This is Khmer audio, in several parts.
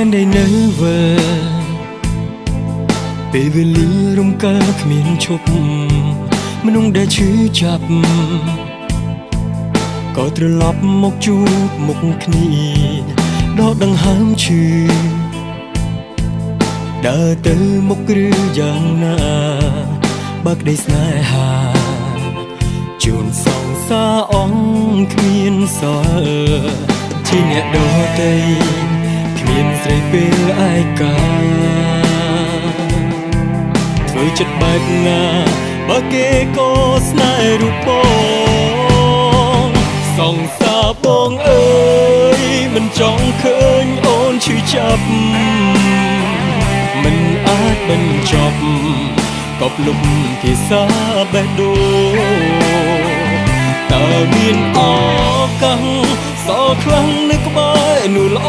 នដែលនៅវើពេលវេលារំកើគ្មានឈប់មនុស្សដែលឈឺចាប់ក៏ត្រឡប់មកជួបមុខគ្នាដកដង្ហើមឈឺដើរទៅមុខឬយ៉ាងណាបើក្តីស្នេហាជូនសងសាអងគ្មានសល់ជាអ្នកដទៃគ្មានស្រីពេលឯកាធ្វើចិត្តបែបណាបើគេក៏ស្នេហ៍រូបបងសងសាបងអើយមិនចង់ឃើញអូនឈឺចាប់មិនអាចបញ្ចប់កប់លុបភាសាបេះដូងតើមានឱកាសសល់ខ្លាំងនៅក្បែរនោះល្អ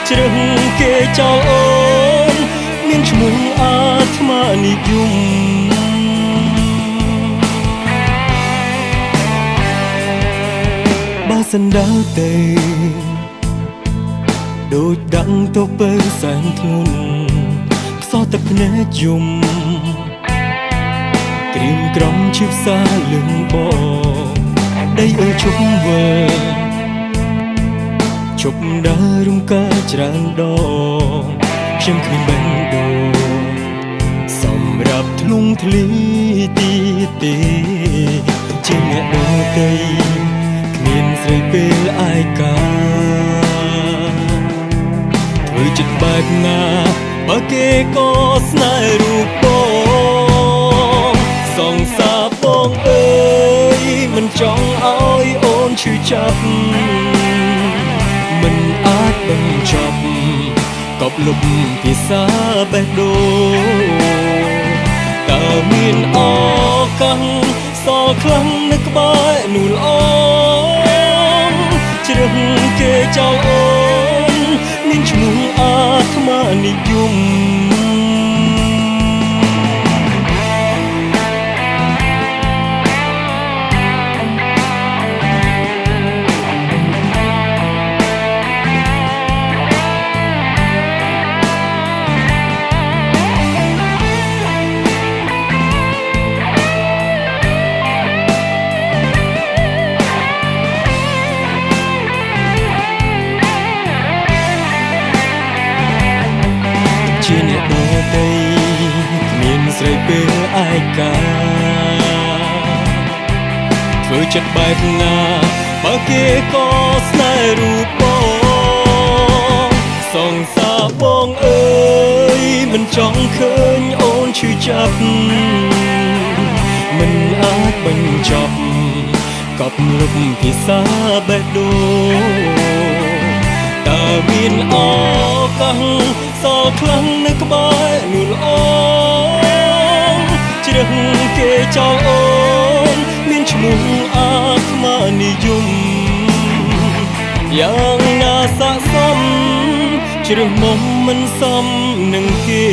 ជ្រឹងគេចោលអូនមានឈ្មោះអាត្មានិយមបើសិនដើរទៅដូចដឹងទៅបើសែនធ្ងន់ខ្សោះទឹកភ្នែកយំក្រៀមក្រំឈឺផ្សាលឹងបងដីអើជុំវើជប់ដើររំកើច្រើនដងខ្ញុំគ្មានបេះដូងសម្រាប់ធ្លុងធ្លីទីទេជាអ្នកដទៃគ្មានស្រីពេលឯកាធ្វើចិត្តបែបណាបើគេក៏ស្នេហ៍រូបបងសងសាបងអើយមិនចង់ឲ្យអូនឈឺចាប់មិនអាចបញ្ចប់កប់លុបភាសាបេះដូងតើមានឱកាសសល់ខ្លាំងនៅក្បែរនោះល្អជ្រឹងគេចោលអូនមានឈ្មោះអាត្មានិយមជាអ្នកដទៃគ្មានស្រីពេលឯកាធ្វើចិត្តបែបណាបើគេក៏ស្នេហ៍រូបបងសងសាបងអើយមិនចង់ឃើញអូនឈឺចាប់មិនអាចបញ្ចប់កប់លុបភាសាបេះដូងតើមានឱកាសសល់ខ្លាំងនៅក្បែរនោះល្អជ្រឹងគេចោលអូនមានឈ្មោះអាត្មានិយមយ៉ាងណាស័ក្តិសមជ្រឹះមុំមិនសមនឹងគេ